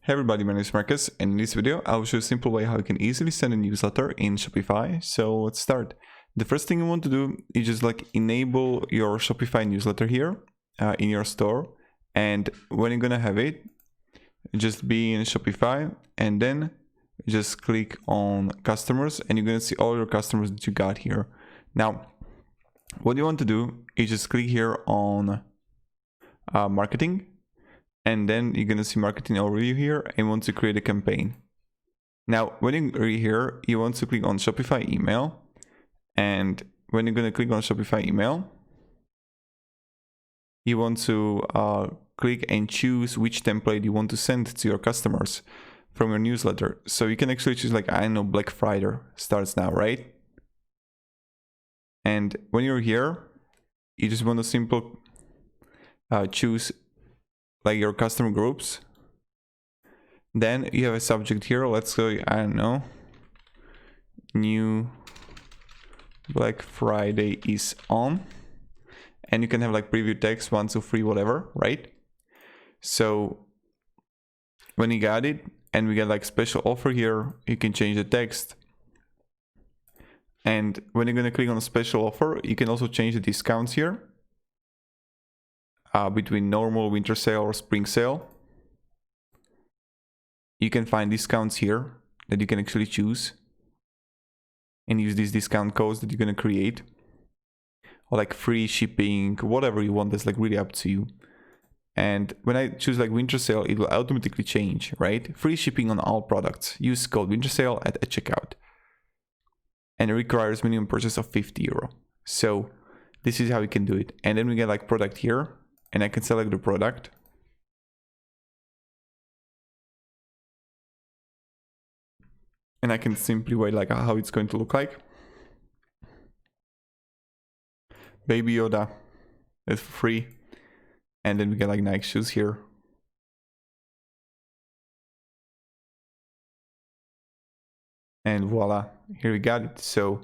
Hey everybody, my name is Marcus, and in this video I will show you a simple way how you can easily send a newsletter in Shopify. So let's start. The first thing you want to do is just enable your Shopify newsletter here in your store, and when you're gonna have it, just be in Shopify and then just click on customers, and you're gonna see all your customers that you got here. Now what you want to do is just click here on marketing, and then you're gonna see marketing overview here, and you want to create a campaign. Now when you're here, you want to click on Shopify email, and when you're gonna click on Shopify email, you want to click and choose which template you want to send to your customers from your newsletter. So you can actually choose, like, I don't know, Black Friday starts now, right? And when you're here, you just want to simply choose your customer groups. Then you have a subject here. Let's say, I don't know, new Black Friday is on, and you can have preview text 1, 2, 3, whatever, right? So when you got it and we get special offer here, you can change the text. And when you're gonna click on a special offer, you can also change the discounts here between normal, winter sale, or spring sale. You can find discounts here that you can actually choose and use these discount codes that you're gonna create, or free shipping, whatever you want. That's really up to you. And when I choose winter sale, it will automatically change, right? Free shipping on all products. Use code winter sale at checkout, and it requires minimum purchase of 50 euro. So this is how you can do it. And then we get product here, and I can select the product. And I can simply wait how it's going to look like. Baby Yoda is free. And then we get Nike shoes here. And voila, here we got it. So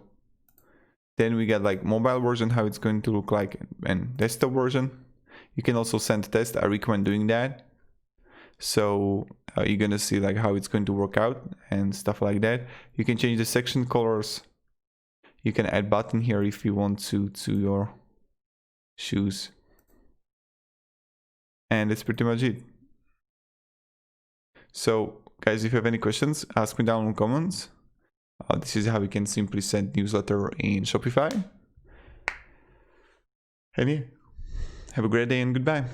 then we get mobile version, how it's going to look like, and desktop version. You can also send test. I recommend doing that. So you're gonna see how it's going to work out and stuff like that. You can change the section colors. You can add button here if you want to your shoes. And that's pretty much it. So guys, if you have any questions, ask me down in the comments. This is how you can simply send newsletter in Shopify. And yeah, have a great day and goodbye.